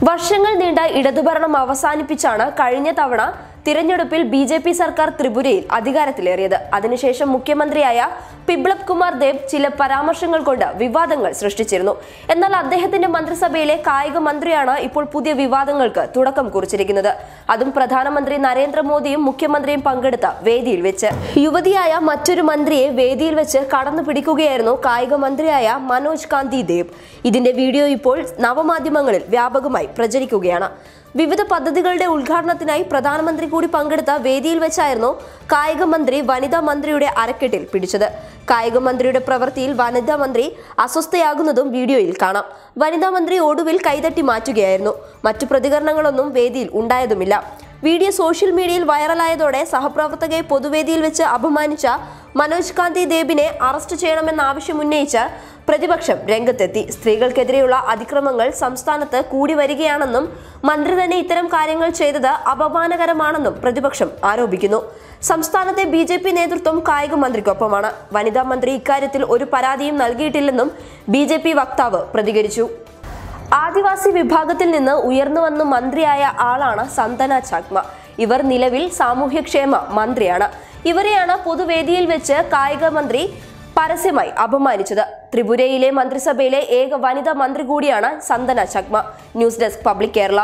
വർഷങ്ങൾ നീണ്ട ഇടതുഭരണം അവസാനിപ്പിച്ചാണ് കഴിഞ്ഞ തവണ തിരഞ്ഞെടുപ്പിൽ ബിജെപി സർക്കാർ ത്രിപുരയിൽ അധികാരത്തിലേറിയത്. അതിനുശേഷം മുഖ്യമന്ത്രിയായ ബിപ്ലബ് കുമാർ ദേബ് ചില പരാമർശങ്ങൾ കൊണ്ട് വിവാദങ്ങൾ സൃഷ്ടിച്ചിരുന്നു. എന്നാൽ അദ്ദേഹത്തിന്റെ മന്ത്രിസഭയിലെ കായിക മന്ത്രിയാണ് ഇപ്പോൾ പുതിയ വിവാദങ്ങൾക്ക് തുടക്കം കുറിച്ചിരിക്കുന്നത്. അതും പ്രധാനമന്ത്രി നരേന്ദ്രമോദിയും മുഖ്യമന്ത്രിയും പങ്കെടുത്ത വേദിയിൽ വെച്ച്. യുവതിയായ മറ്റൊരു മന്ത്രിയെ വേദിയിൽ വെച്ച് കടന്നു പിടിക്കുകയായിരുന്നു കായിക മന്ത്രിയായ മനോജ് കാന്തി ദേബ്. ഇതിന്റെ വീഡിയോ ഇപ്പോൾ നവമാധ്യമങ്ങളിൽ വ്യാപകമായി പ്രചരിക്കുകയാണ്. വിവിധ പദ്ധതികളുടെ ഉദ്ഘാടനത്തിനായി പ്രധാനമന്ത്രി കൂടി പങ്കെടുത്ത വേദിയിൽ വെച്ചായിരുന്നു കായിക മന്ത്രി വനിതാ മന്ത്രിയുടെ അരക്കെട്ടിൽ പിടിച്ചത്. കായിക മന്ത്രിയുടെ പ്രവൃത്തിയിൽ വനിതാ മന്ത്രി അസ്വസ്ഥയാകുന്നതും വീഡിയോയിൽ കാണാം. വനിതാ മന്ത്രി ഒടുവിൽ കൈതട്ടി മാറ്റുകയായിരുന്നു. മറ്റു പ്രതികരണങ്ങളൊന്നും വേദിയിൽ ഉണ്ടായതുമില്ല. വീഡിയോ സോഷ്യൽ മീഡിയയിൽ വൈറലായതോടെ സഹപ്രവർത്തകയെ പൊതുവേദിയിൽ വെച്ച് അപമാനിച്ച മനോജ് കാന്തി ദേബിനെ അറസ്റ്റ് ചെയ്യണമെന്ന ആവശ്യം ഉന്നയിച്ച് പ്രതിപക്ഷം രംഗത്തെത്തി. സ്ത്രീകൾക്കെതിരെയുള്ള അതിക്രമങ്ങൾ സംസ്ഥാനത്ത് കൂടി വരികയാണെന്നും മന്ത്രി തന്നെ ഇത്തരം കാര്യങ്ങൾ ചെയ്തത് അപമാനകരമാണെന്നും പ്രതിപക്ഷം ആരോപിക്കുന്നു. സംസ്ഥാനത്തെ ബിജെപി നേതൃത്വം കായിക മന്ത്രിക്കൊപ്പമാണ്. വനിതാ മന്ത്രി ഇക്കാര്യത്തിൽ ഒരു പരാതിയും നൽകിയിട്ടില്ലെന്നും ബിജെപി വക്താവ് പ്രതികരിച്ചു. ആദിവാസി വിഭാഗത്തിൽ നിന്ന് ഉയർന്നു വന്ന മന്ത്രിയായ ആളാണ് സന്തന ചാക്മ. ഇവർ നിലവിൽ സാമൂഹ്യക്ഷേമ മന്ത്രിയാണ്. ഇവരെയാണ് പൊതുവേദിയിൽ വെച്ച് കായിക മന്ത്രി പരസ്യമായി അപമാനിച്ചത്. ത്രിപുരയിലെ മന്ത്രിസഭയിലെ ഏക വനിതാ മന്ത്രി കൂടിയാണ് Santana Chakma. News desk public Kerala.